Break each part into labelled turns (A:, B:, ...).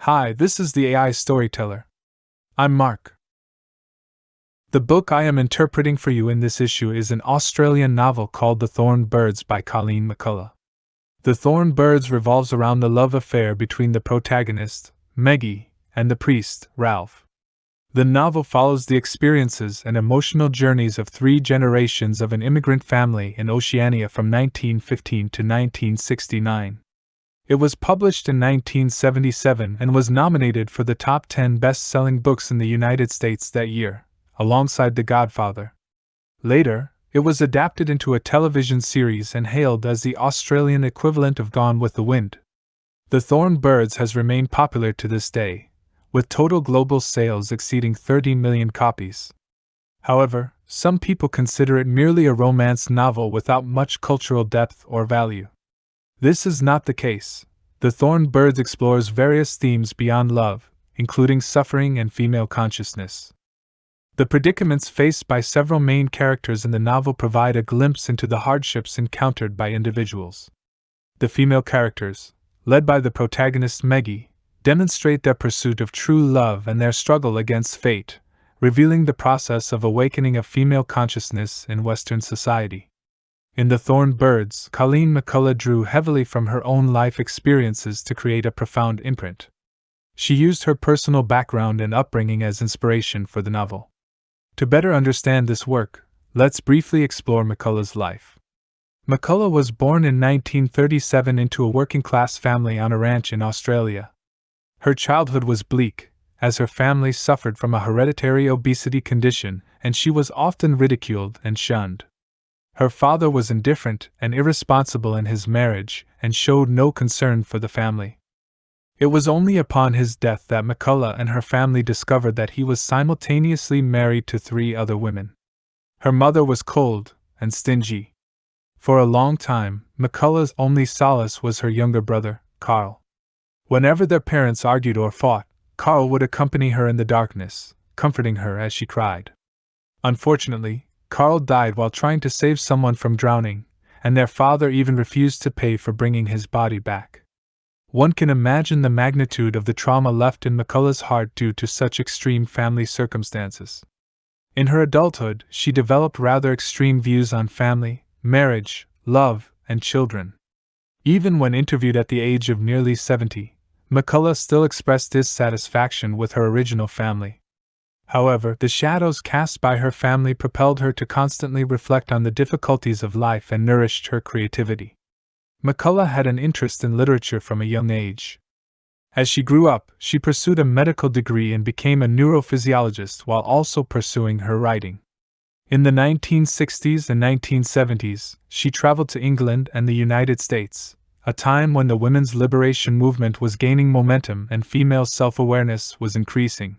A: Hi, this is the AI Storyteller. I'm Mark. The book I am interpreting for you in this issue is an Australian novel called The Thorn Birds by Colleen McCullough. The Thorn Birds revolves around the love affair between the protagonist, Maggie, and the priest, Ralph. The novel follows the experiences and emotional journeys of 3 generations of an immigrant family in Oceania from 1915 to 1969. It was published in 1977 and was nominated for the top 10 best-selling books in the United States that year, alongside The Godfather. Later, it was adapted into a television series and hailed as the Australian equivalent of Gone with the Wind. The Thorn Birds has remained popular to this day, with total global sales exceeding 30 million copies. However, some people consider it merely a romance novel without much cultural depth or value. This is not the case. The Thorn Birds explores various themes beyond love, including suffering and female consciousness. The predicaments faced by several main characters in the novel provide a glimpse into the hardships encountered by individuals. The female characters, led by the protagonist Maggie, demonstrate their pursuit of true love and their struggle against fate, revealing the process of awakening of female consciousness in Western society. In The Thorn Birds, Colleen McCullough drew heavily from her own life experiences to create a profound imprint. She used her personal background and upbringing as inspiration for the novel. To better understand this work, let's briefly explore McCullough's life. McCullough was born in 1937 into a working-class family on a ranch in Australia. Her childhood was bleak, as her family suffered from a hereditary obesity condition, and she was often ridiculed and shunned. Her father was indifferent and irresponsible in his marriage and showed no concern for the family. It was only upon his death that McCullough and her family discovered that he was simultaneously married to 3 other women. Her mother was cold and stingy. For a long time, McCullough's only solace was her younger brother, Carl. Whenever their parents argued or fought, Carl would accompany her in the darkness, comforting her as she cried. Unfortunately, Carl died while trying to save someone from drowning, and their father even refused to pay for bringing his body back. One can imagine the magnitude of the trauma left in McCullough's heart due to such extreme family circumstances. In her adulthood, she developed rather extreme views on family, marriage, love, and children. Even when interviewed at the age of nearly 70, McCullough still expressed dissatisfaction with her original family. However, the shadows cast by her family propelled her to constantly reflect on the difficulties of life and nourished her creativity. McCullough had an interest in literature from a young age. As she grew up, she pursued a medical degree and became a neurophysiologist while also pursuing her writing. In the 1960s and 1970s, she traveled to England and the United States, a time when the women's liberation movement was gaining momentum and female self-awareness was increasing.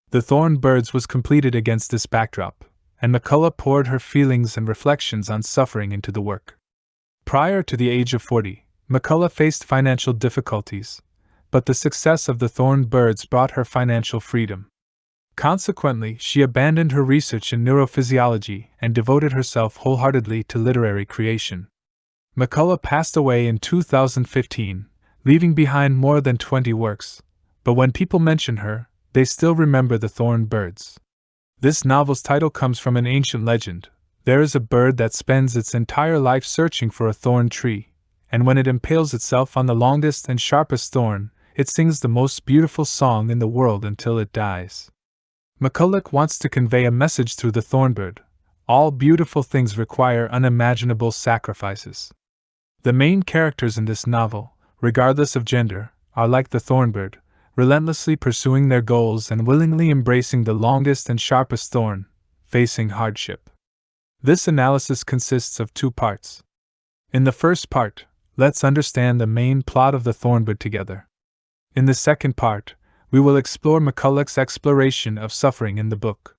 A: The Thorn Birds was completed against this backdrop, and McCullough poured her feelings and reflections on suffering into the work. Prior to the age of 40, McCullough faced financial difficulties, but the success of The Thorn Birds brought her financial freedom. Consequently, she abandoned her research in neurophysiology and devoted herself wholeheartedly to literary creation. McCullough passed away in 2015, leaving behind more than 20 works, but when people mention her, they still remember The Thorn Birds. This novel's title comes from an ancient legend. There is a bird that spends its entire life searching for a thorn tree, and when it impales itself on the longest and sharpest thorn, it sings the most beautiful song in the world until it dies. McCullough wants to convey a message through the thornbird. All beautiful things require unimaginable sacrifices. The main characters in this novel, regardless of gender, are like the thornbird, relentlessly pursuing their goals and willingly embracing the longest and sharpest thorn, facing hardship. This analysis consists of 2 parts. In the first part, let's understand the main plot of The Thornbird together. In the second part, we will explore McCullough's exploration of suffering in the book.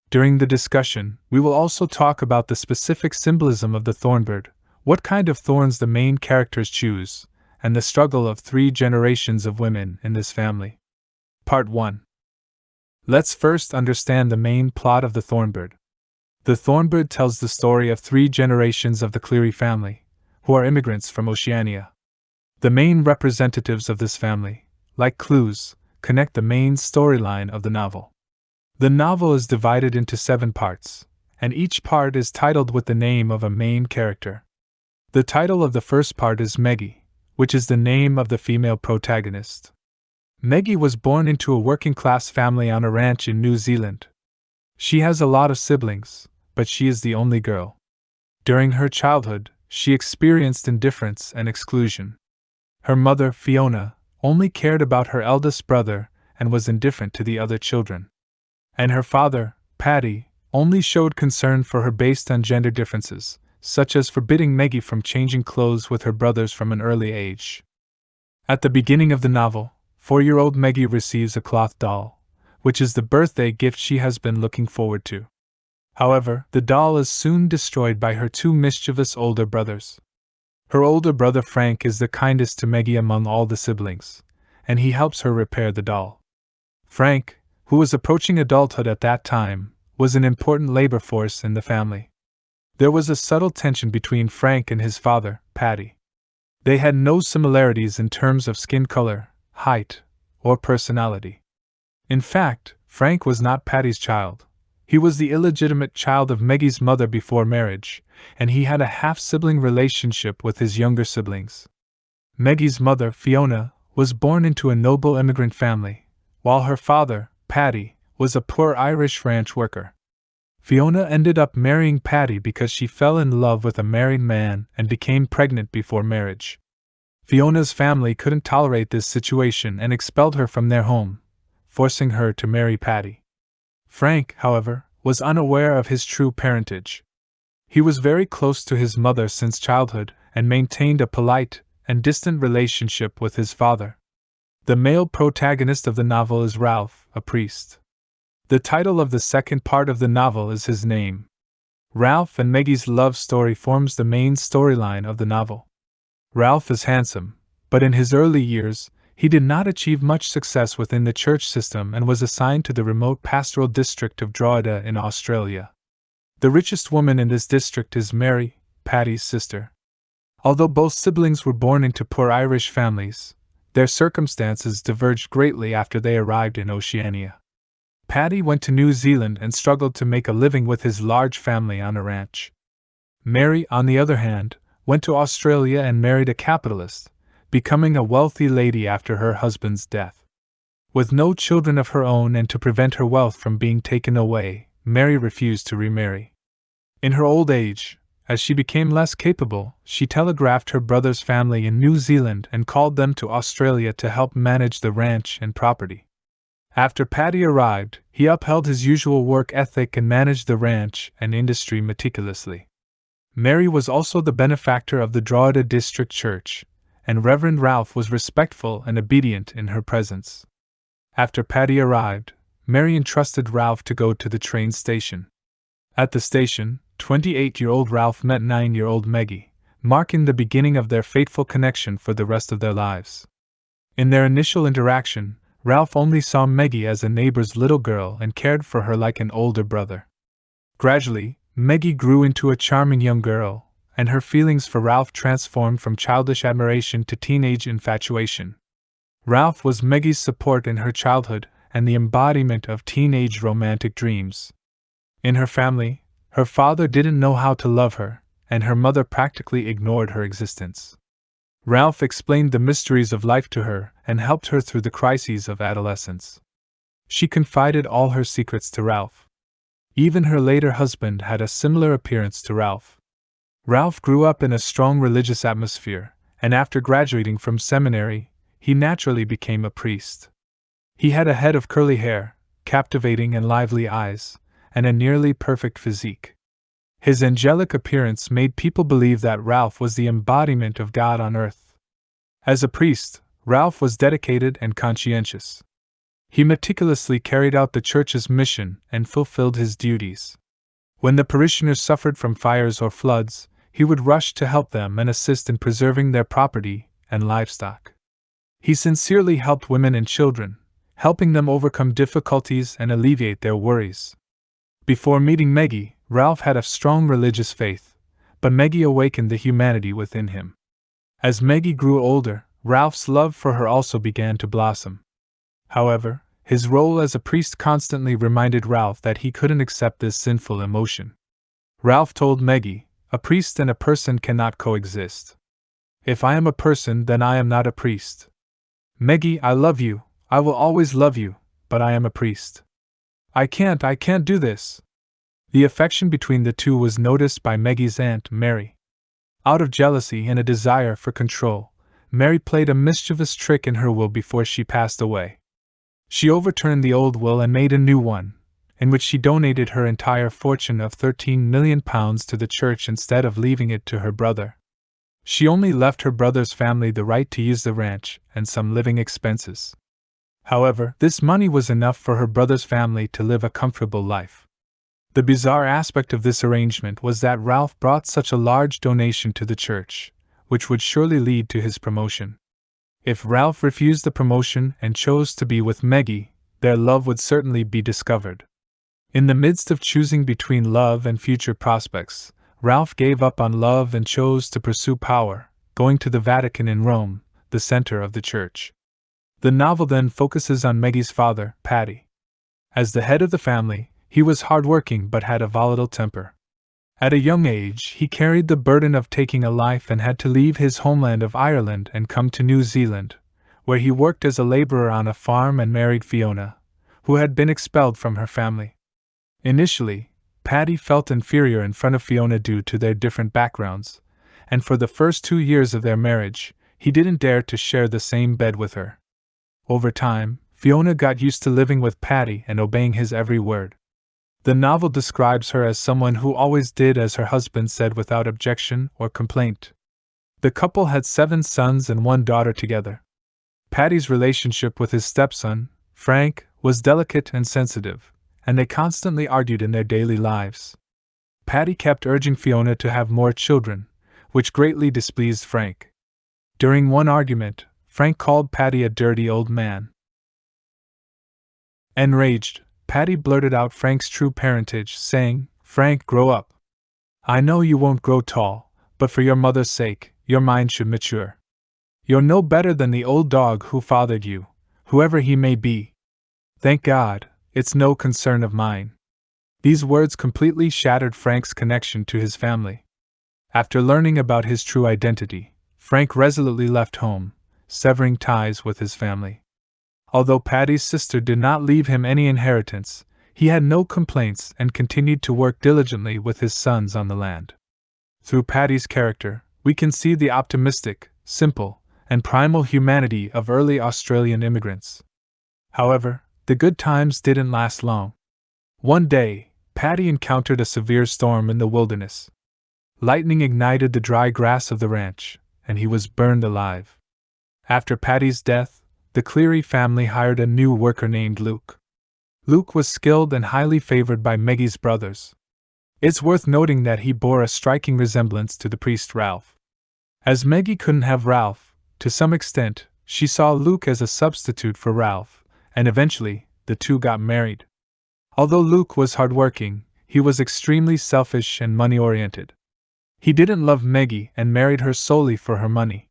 A: During the discussion, we will also talk about the specific symbolism of the thornbird, what kind of thorns the main characters choose, and the struggle of 3 generations of women in this family. Part 1. Let's first understand the main plot of The Thornbird. The Thornbird tells the story of 3 generations of the Cleary family, who are immigrants from Oceania. The main representatives of this family, like clues, connect the main storyline of the novel. The novel is divided into 7 parts, and each part is titled with the name of a main character. The title of the first part is Maggie, which is the name of the female protagonist. Maggie was born into a working-class family on a ranch in New Zealand. She has a lot of siblings, but she is the only girl. During her childhood, she experienced indifference and exclusion. Her mother, Fiona, only cared about her eldest brother and was indifferent to the other children. And her father, Paddy, only showed concern for her based on gender differences, such as forbidding Maggie from changing clothes with her brothers from an early age. At the beginning of the novel, 4-year-old Maggie receives a cloth doll, which is the birthday gift she has been looking forward to. However, the doll is soon destroyed by her 2 mischievous older brothers. Her older brother Frank is the kindest to Maggie among all the siblings, and he helps her repair the doll. Frank, who was approaching adulthood at that time, was an important labor force in the family. There was a subtle tension between Frank and his father, Paddy. They had no similarities in terms of skin color, height, or personality. In fact, Frank was not Paddy's child. He was the illegitimate child of Maggie's mother before marriage, and he had a half-sibling relationship with his younger siblings. Maggie's mother, Fiona, was born into a noble immigrant family, while her father, Paddy, was a poor Irish ranch worker. Fiona ended up marrying Paddy because she fell in love with a married man and became pregnant before marriage. Fiona's family couldn't tolerate this situation and expelled her from their home, forcing her to marry Paddy. Frank, however, was unaware of his true parentage. He was very close to his mother since childhood and maintained a polite and distant relationship with his father. The male protagonist of the novel is Ralph, a priest. The title of the second part of the novel is his name. Ralph and Maggie's love story forms the main storyline of the novel. Ralph is handsome, but in his early years, he did not achieve much success within the church system and was assigned to the remote pastoral district of Drogheda in Australia. The richest woman in this district is Mary, Paddy's sister. Although both siblings were born into poor Irish families, their circumstances diverged greatly after they arrived in Oceania. Paddy went to New Zealand and struggled to make a living with his large family on a ranch. Mary, on the other hand, went to Australia and married a capitalist, becoming a wealthy lady after her husband's death. With no children of her own and to prevent her wealth from being taken away, Mary refused to remarry. In her old age, as she became less capable, she telegraphed her brother's family in New Zealand and called them to Australia to help manage the ranch and property. After Paddy arrived, he upheld his usual work ethic and managed the ranch and industry meticulously. Mary was also the benefactor of the Drogheda District Church, and Reverend Ralph was respectful and obedient in her presence. After Paddy arrived, Mary entrusted Ralph to go to the train station. At the station, 28-year-old Ralph met 9-year-old Maggie, marking the beginning of their fateful connection for the rest of their lives. In their initial interaction, Ralph only saw Maggie as a neighbor's little girl and cared for her like an older brother. Gradually, Maggie grew into a charming young girl, and her feelings for Ralph transformed from childish admiration to teenage infatuation. Ralph was Maggie's support in her childhood and the embodiment of teenage romantic dreams. In her family, her father didn't know how to love her, and her mother practically ignored her existence. Ralph explained the mysteries of life to her and helped her through the crises of adolescence. She confided all her secrets to Ralph. Even her later husband had a similar appearance to Ralph. Ralph grew up in a strong religious atmosphere, and after graduating from seminary, he naturally became a priest. He had a head of curly hair, captivating and lively eyes, and a nearly perfect physique. His angelic appearance made people believe that Ralph was the embodiment of God on earth. As a priest, Ralph was dedicated and conscientious. He meticulously carried out the church's mission and fulfilled his duties. When the parishioners suffered from fires or floods, he would rush to help them and assist in preserving their property and livestock. He sincerely helped women and children, helping them overcome difficulties and alleviate their worries. Before meeting Maggie, Ralph had a strong religious faith, but Maggie awakened the humanity within him. As Maggie grew older, Ralph's love for her also began to blossom. However, his role as a priest constantly reminded Ralph that he couldn't accept this sinful emotion. Ralph told Meggie, "A priest and a person cannot coexist. If I am a person, then I am not a priest. Meggie, I love you, I will always love you, but I am a priest. I can't do this." The affection between the two was noticed by Meggie's Aunt Mary. Out of jealousy and a desire for control, Mary played a mischievous trick in her will before she passed away. She overturned the old will and made a new one, in which she donated her entire fortune of £13 million to the church instead of leaving it to her brother. She only left her brother's family the right to use the ranch and some living expenses. However, this money was enough for her brother's family to live a comfortable life. The bizarre aspect of this arrangement was that Ralph brought such a large donation to the church, which would surely lead to his promotion. If Ralph refused the promotion and chose to be with Meggie, their love would certainly be discovered. In the midst of choosing between love and future prospects, Ralph gave up on love and chose to pursue power, going to the Vatican in Rome, the center of the church. The novel then focuses on Meggie's father, Paddy. As the head of the family, he was hardworking but had a volatile temper. At a young age, he carried the burden of taking a life and had to leave his homeland of Ireland and come to New Zealand, where he worked as a laborer on a farm and married Fiona, who had been expelled from her family. Initially, Paddy felt inferior in front of Fiona due to their different backgrounds, and for the first 2 years of their marriage, he didn't dare to share the same bed with her. Over time, Fiona got used to living with Paddy and obeying his every word. The novel describes her as someone who always did as her husband said without objection or complaint. The couple had 7 sons and 1 daughter together. Paddy's relationship with his stepson, Frank, was delicate and sensitive, and they constantly argued in their daily lives. Paddy kept urging Fiona to have more children, which greatly displeased Frank. During one argument, Frank called Paddy a dirty old man. Enraged, Paddy blurted out Frank's true parentage, saying, "Frank, grow up. I know you won't grow tall, but for your mother's sake, your mind should mature. You're no better than the old dog who fathered you, whoever he may be. Thank God, it's no concern of mine." These words completely shattered Frank's connection to his family. After learning about his true identity, Frank resolutely left home, severing ties with his family. Although Paddy's sister did not leave him any inheritance, he had no complaints and continued to work diligently with his sons on the land. Through Paddy's character, we can see the optimistic, simple, and primal humanity of early Australian immigrants. However, the good times didn't last long. One day, Paddy encountered a severe storm in the wilderness. Lightning ignited the dry grass of the ranch, and he was burned alive. After Paddy's death, the Cleary family hired a new worker named Luke. Luke was skilled and highly favored by Meggie's brothers. It's worth noting that he bore a striking resemblance to the priest Ralph. As Meggie couldn't have Ralph, to some extent, she saw Luke as a substitute for Ralph, and eventually, the two got married. Although Luke was hardworking, he was extremely selfish and money-oriented. He didn't love Meggie and married her solely for her money.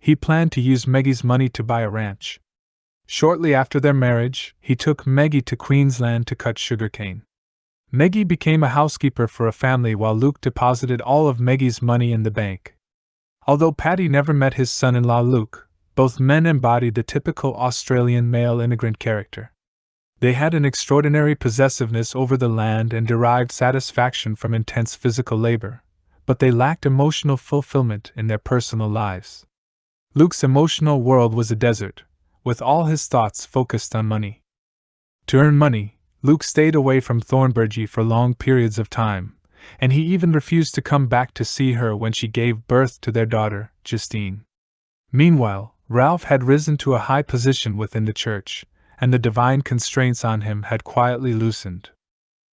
A: He planned to use Meggie's money to buy a ranch. Shortly after their marriage, he took Meggie to Queensland to cut sugarcane. Meggie became a housekeeper for a family while Luke deposited all of Meggie's money in the bank. Although Paddy never met his son-in-law Luke, both men embodied the typical Australian male immigrant character. They had an extraordinary possessiveness over the land and derived satisfaction from intense physical labor, but they lacked emotional fulfillment in their personal lives. Luke's emotional world was a desert, with all his thoughts focused on money. To earn money, Luke stayed away from Thornburgie for long periods of time, and he even refused to come back to see her when she gave birth to their daughter, Justine. Meanwhile, Ralph had risen to a high position within the church, and the divine constraints on him had quietly loosened.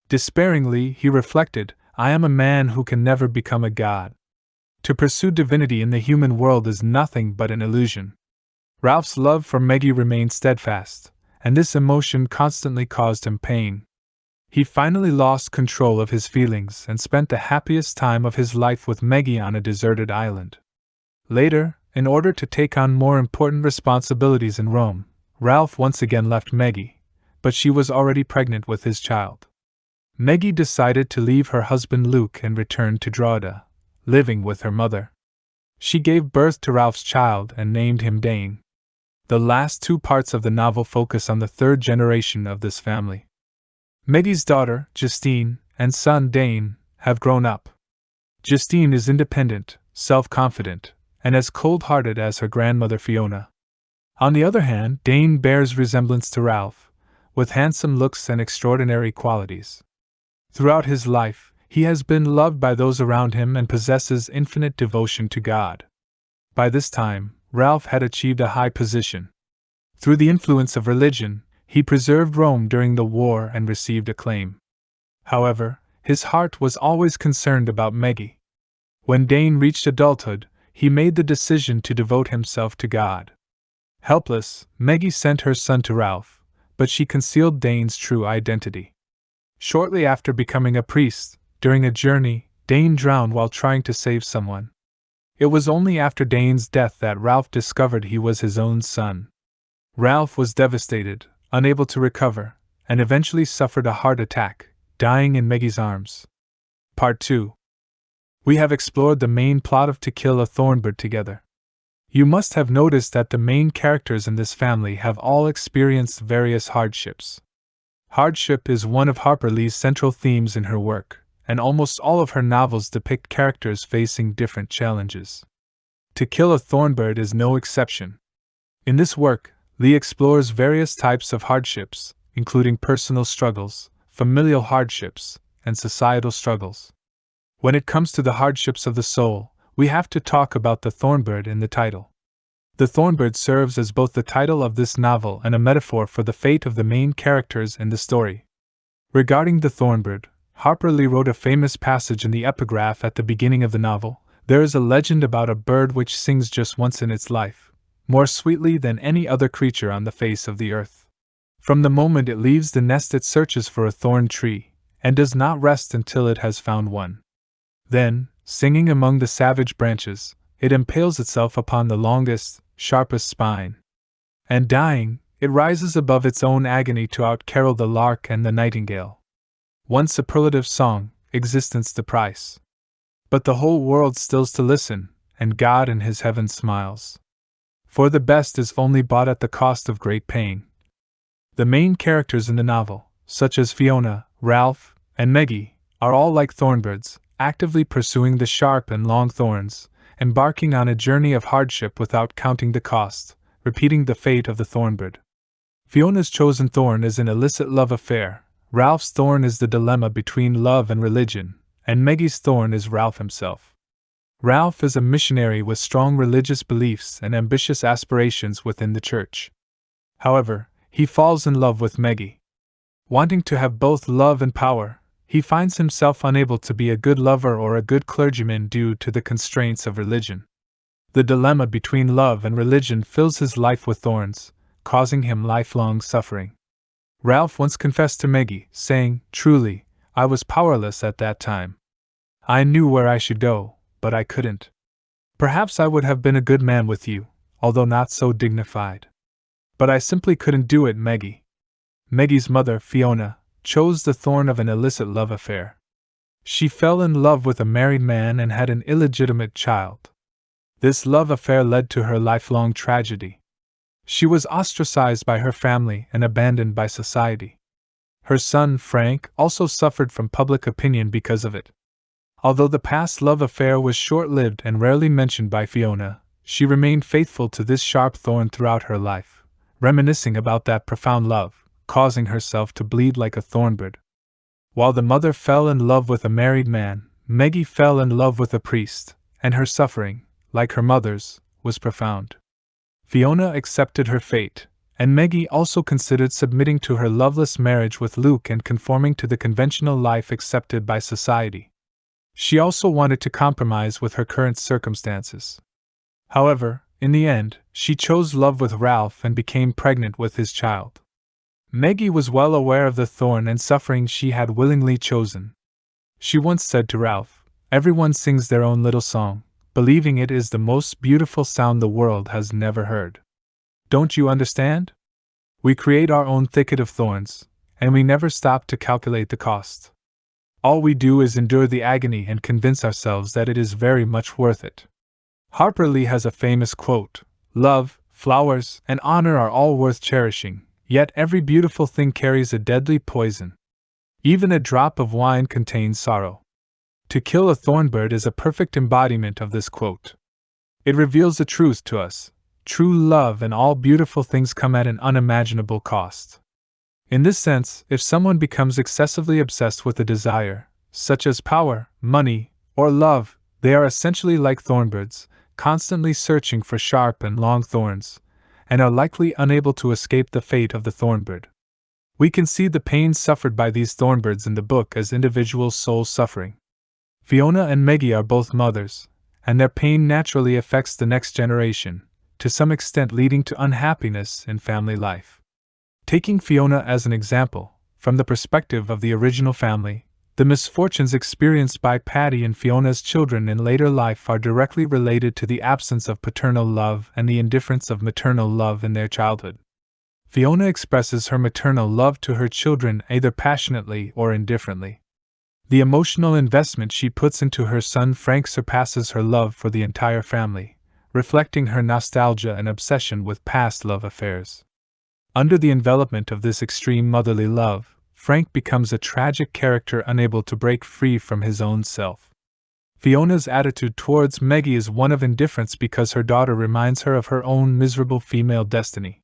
A: Despairingly, he reflected, "I am a man who can never become a god. To pursue divinity in the human world is nothing but an illusion." Ralph's love for Meggie remained steadfast, and this emotion constantly caused him pain. He finally lost control of his feelings and spent the happiest time of his life with Meggie on a deserted island. Later, In order to take on more important responsibilities in Rome, Ralph once again left Maggie, but she was already pregnant with his child. Maggie decided to leave her husband Luke and return to Drogheda, living with her mother. She gave birth to Ralph's child and named him Dane. The last two parts of the novel focus on the third generation of this family. Maggie's daughter, Justine, and son Dane, have grown up. Justine is independent, self-confident, and as cold-hearted as her grandmother Fiona. On the other hand, Dane bears resemblance to Ralph, with handsome looks and extraordinary qualities. Throughout his life, he has been loved by those around him and possesses infinite devotion to God. By this time, Ralph had achieved a high position. Through the influence of religion, he preserved Rome during the war and received acclaim. However, his heart was always concerned about Maggie. When Dane reached adulthood, he made the decision to devote himself to God. Helpless, Maggie sent her son to Ralph, but she concealed Dane's true identity. Shortly after becoming a priest, during a journey, Dane drowned while trying to save someone. It was only after Dane's death that Ralph discovered he was his own son. Ralph was devastated, unable to recover, and eventually suffered a heart attack, dying in Maggie's arms. Part 2. We have explored the main plot of To Kill a Thornbird together. You must have noticed that the main characters in this family have all experienced various hardships. Hardship is one of Harper Lee's central themes in her work, and almost all of her novels depict characters facing different challenges. To Kill a Thornbird is no exception. In this work, Lee explores various types of hardships, including personal struggles, familial hardships, and societal struggles. When it comes to the hardships of the soul, we have to talk about the thornbird in the title. The thornbird serves as both the title of this novel and a metaphor for the fate of the main characters in the story. Regarding the thornbird, Harper Lee wrote a famous passage in the epigraph at the beginning of the novel. There is a legend about a bird which sings just once in its life, more sweetly than any other creature on the face of the earth. From the moment it leaves the nest it searches for a thorn tree, and does not rest until it has found one. Then, singing among the savage branches, it impales itself upon the longest, sharpest spine. And dying, it rises above its own agony to out-carol the lark and the nightingale. One superlative song, existence the price. But the whole world stills to listen, and God in his heaven smiles. For the best is only bought at the cost of great pain. The main characters in the novel, such as Fiona, Ralph, and Maggie, are all like thornbirds, actively pursuing the sharp and long thorns, embarking on a journey of hardship without counting the cost, repeating the fate of the thornbird. Fiona's chosen thorn is an illicit love affair, Ralph's thorn is the dilemma between love and religion, and Maggie's thorn is Ralph himself. Ralph is a missionary with strong religious beliefs and ambitious aspirations within the church. However, he falls in love with Maggie. Wanting to have both love and power, he finds himself unable to be a good lover or a good clergyman due to the constraints of religion. The dilemma between love and religion fills his life with thorns, causing him lifelong suffering. Ralph once confessed to Maggie, saying, "Truly, I was powerless at that time. I knew where I should go, but I couldn't. Perhaps I would have been a good man with you, although not so dignified. But I simply couldn't do it, Maggie." Maggie's mother, Fiona, chose the thorn of an illicit love affair. She fell in love with a married man and had an illegitimate child. This love affair led to her lifelong tragedy. She was ostracized by her family and abandoned by society. Her son, Frank, also suffered from public opinion because of it. Although the past love affair was short-lived and rarely mentioned by Fiona, she remained faithful to this sharp thorn throughout her life, reminiscing about that profound love, causing herself to bleed like a thornbird. While the mother fell in love with a married man, Maggie fell in love with a priest, and her suffering, like her mother's, was profound. Fiona accepted her fate, and Maggie also considered submitting to her loveless marriage with Luke and conforming to the conventional life accepted by society. She also wanted to compromise with her current circumstances. However, in the end, she chose love with Ralph and became pregnant with his child. Maggie was well aware of the thorn and suffering she had willingly chosen. She once said to Ralph, "Everyone sings their own little song, believing it is the most beautiful sound the world has never heard. Don't you understand? We create our own thicket of thorns, and we never stop to calculate the cost. All we do is endure the agony and convince ourselves that it is very much worth it. Harper Lee has a famous quote: "Love, flowers, and honor are all worth cherishing, yet every beautiful thing carries a deadly poison. Even a drop of wine contains sorrow." To Kill a Thornbird is a perfect embodiment of this quote. It reveals the truth to us: true love and all beautiful things come at an unimaginable cost. In this sense, if someone becomes excessively obsessed with a desire, such as power, money, or love, they are essentially like thornbirds, constantly searching for sharp and long thorns, and are likely unable to escape the fate of the thornbird. We can see the pain suffered by these thornbirds in the book as individual soul suffering. Fiona and Maggie are both mothers, and their pain naturally affects the next generation, to some extent leading to unhappiness in family life. Taking Fiona as an example, from the perspective of the original family, the misfortunes experienced by Patty and Fiona's children in later life are directly related to the absence of paternal love and the indifference of maternal love in their childhood. Fiona expresses her maternal love to her children either passionately or indifferently. The emotional investment she puts into her son Frank surpasses her love for the entire family, reflecting her nostalgia and obsession with past love affairs. Under the envelopment of this extreme motherly love, Frank becomes a tragic character unable to break free from his own self. Fiona's attitude towards Maggie is one of indifference because her daughter reminds her of her own miserable female destiny.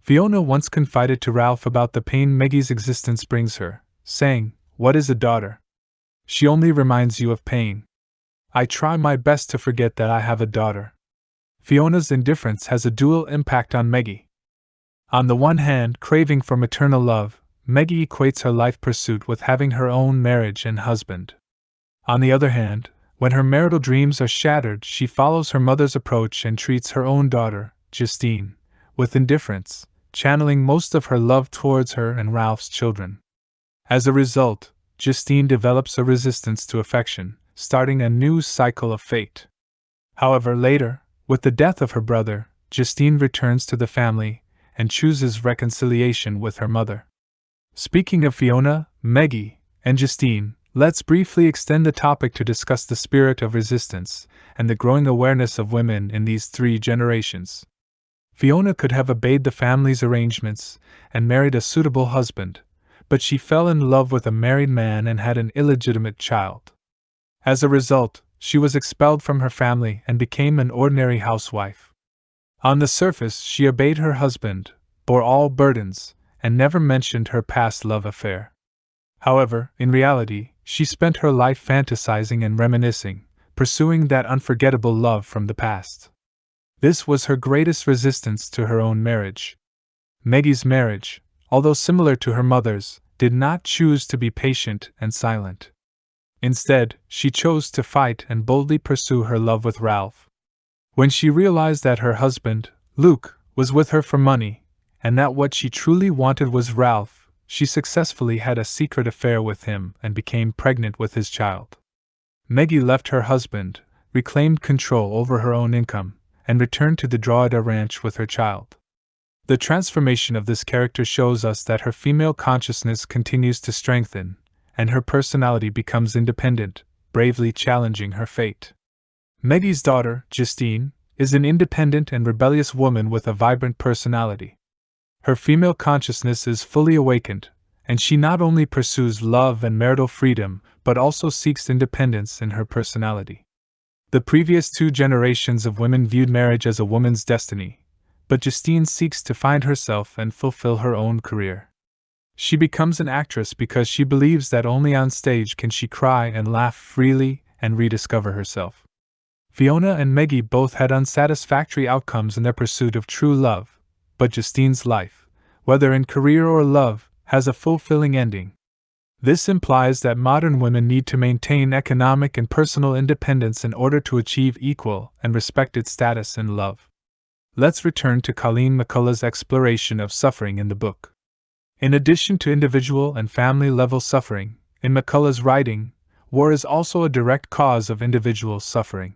A: Fiona once confided to Ralph about the pain Maggie's existence brings her, saying, "What is a daughter? She only reminds you of pain. I try my best to forget that I have a daughter." Fiona's indifference has a dual impact on Maggie. On the one hand, craving for maternal love, Maggie equates her life pursuit with having her own marriage and husband. On the other hand, when her marital dreams are shattered, she follows her mother's approach and treats her own daughter, Justine, with indifference, channeling most of her love towards her and Ralph's children. As a result, Justine develops a resistance to affection, starting a new cycle of fate. However, later, with the death of her brother, Justine returns to the family and chooses reconciliation with her mother. Speaking of Fiona, Maggie, and Justine, let's briefly extend the topic to discuss the spirit of resistance and the growing awareness of women in these three generations. Fiona could have obeyed the family's arrangements and married a suitable husband, but she fell in love with a married man and had an illegitimate child. As a result, she was expelled from her family and became an ordinary housewife. On the surface, she obeyed her husband, bore all burdens, and never mentioned her past love affair. However, in reality, she spent her life fantasizing and reminiscing, pursuing that unforgettable love from the past. This was her greatest resistance to her own marriage. Maggie's marriage, although similar to her mother's, did not choose to be patient and silent. Instead, she chose to fight and boldly pursue her love with Ralph. When she realized that her husband, Luke, was with her for money, and that what she truly wanted was Ralph, she successfully had a secret affair with him and became pregnant with his child. Maggie left her husband, reclaimed control over her own income, and returned to the Drogheda ranch with her child. The transformation of this character shows us that her female consciousness continues to strengthen, and her personality becomes independent, bravely challenging her fate. Maggie's daughter, Justine, is an independent and rebellious woman with a vibrant personality. Her female consciousness is fully awakened, and she not only pursues love and marital freedom, but also seeks independence in her personality. The previous two generations of women viewed marriage as a woman's destiny, but Justine seeks to find herself and fulfill her own career. She becomes an actress because she believes that only on stage can she cry and laugh freely and rediscover herself. Fiona and Maggie both had unsatisfactory outcomes in their pursuit of true love, but Justine's life, whether in career or love, has a fulfilling ending. This implies that modern women need to maintain economic and personal independence in order to achieve equal and respected status in love. Let's return to Colleen McCullough's exploration of suffering in the book. In addition to individual and family-level suffering, in McCullough's writing, war is also a direct cause of individual suffering.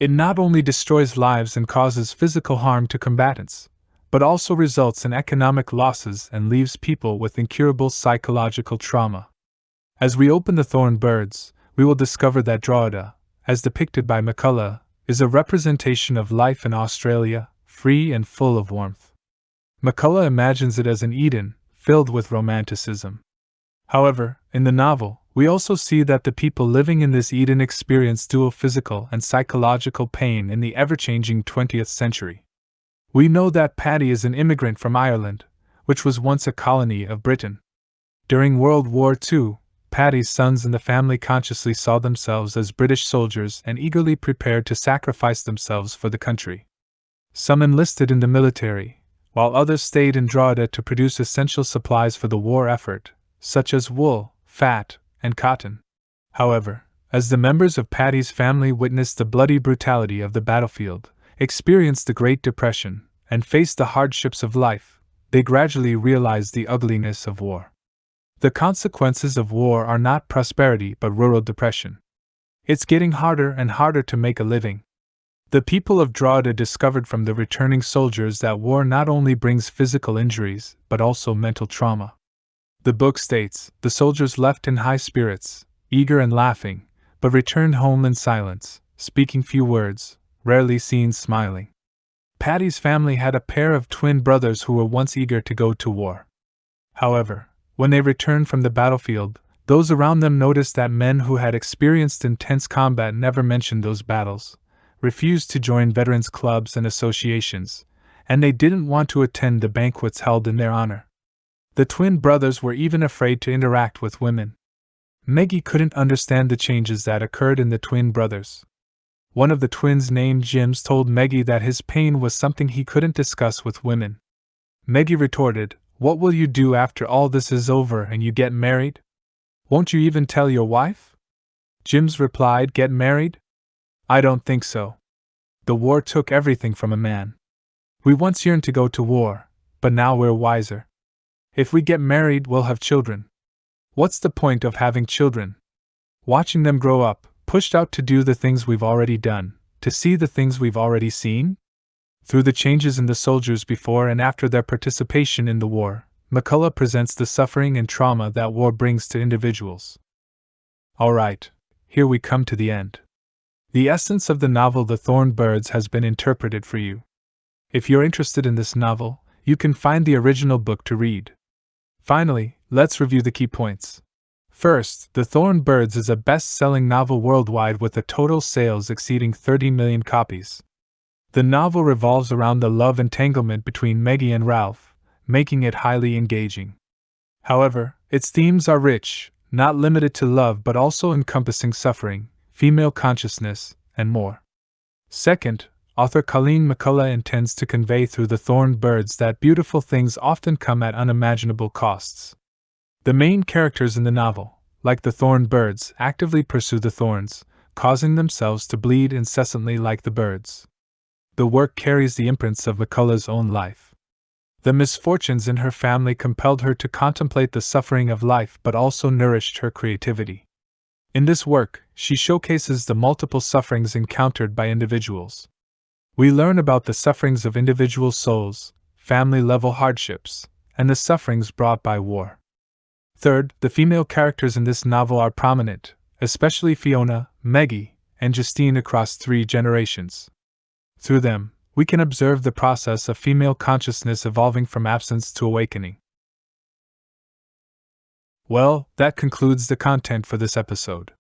A: It not only destroys lives and causes physical harm to combatants, but also results in economic losses and leaves people with incurable psychological trauma. As we open the Thorn Birds, we will discover that Drogheda, as depicted by McCullough, is a representation of life in Australia, free and full of warmth. McCullough imagines it as an Eden, filled with romanticism. However, in the novel, we also see that the people living in this Eden experience dual physical and psychological pain in the ever-changing 20th century. We know that Paddy is an immigrant from Ireland, which was once a colony of Britain. During World War II, Paddy's sons in the family consciously saw themselves as British soldiers and eagerly prepared to sacrifice themselves for the country. Some enlisted in the military, while others stayed in Drogheda to produce essential supplies for the war effort, such as wool, fat, and cotton. However, as the members of Paddy's family witnessed the bloody brutality of the battlefield, experienced the Great Depression, and faced the hardships of life, they gradually realized the ugliness of war. The consequences of war are not prosperity but rural depression. It's getting harder and harder to make a living. The people of Drogheda discovered from the returning soldiers that war not only brings physical injuries but also mental trauma. The book states, the soldiers left in high spirits, eager and laughing, but returned home in silence, speaking few words, rarely seen smiling. Paddy's family had a pair of twin brothers who were once eager to go to war. However, when they returned from the battlefield, those around them noticed that men who had experienced intense combat never mentioned those battles, refused to join veterans' clubs and associations, and they didn't want to attend the banquets held in their honor. The twin brothers were even afraid to interact with women. Maggie couldn't understand the changes that occurred in the twin brothers. One of the twins named Jims told Maggie that his pain was something he couldn't discuss with women. Maggie retorted, "What will you do after all this is over and you get married? Won't you even tell your wife?" Jims replied, "Get married? I don't think so. The war took everything from a man. We once yearned to go to war, but now we're wiser. If we get married, we'll have children. What's the point of having children? Watching them grow up, pushed out to do the things we've already done, to see the things we've already seen?" Through the changes in the soldiers before and after their participation in the war, McCullough presents the suffering and trauma that war brings to individuals. Alright, here we come to the end. The essence of the novel The Thorn Birds has been interpreted for you. If you're interested in this novel, you can find the original book to read. Finally, let's review the key points. First, The Thorn Birds is a best-selling novel worldwide with a total sales exceeding 30 million copies. The novel revolves around the love entanglement between Maggie and Ralph, making it highly engaging. However, its themes are rich, not limited to love but also encompassing suffering, female consciousness, and more. Second, author Colleen McCullough intends to convey through The Thorn Birds that beautiful things often come at unimaginable costs. The main characters in the novel, like the thorn birds, actively pursue the thorns, causing themselves to bleed incessantly like the birds. The work carries the imprints of McCullough's own life. The misfortunes in her family compelled her to contemplate the suffering of life but also nourished her creativity. In this work, she showcases the multiple sufferings encountered by individuals. We learn about the sufferings of individual souls, family-level hardships, and the sufferings brought by war. Third, the female characters in this novel are prominent, especially Fiona, Maggie, and Justine across 3 generations. Through them, we can observe the process of female consciousness evolving from absence to awakening. Well, that concludes the content for this episode.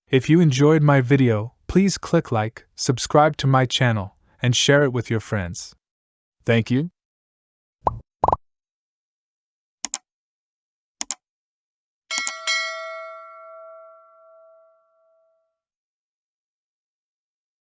A: If you enjoyed my video, please click like, subscribe to my channel, and share it with your friends. Thank you.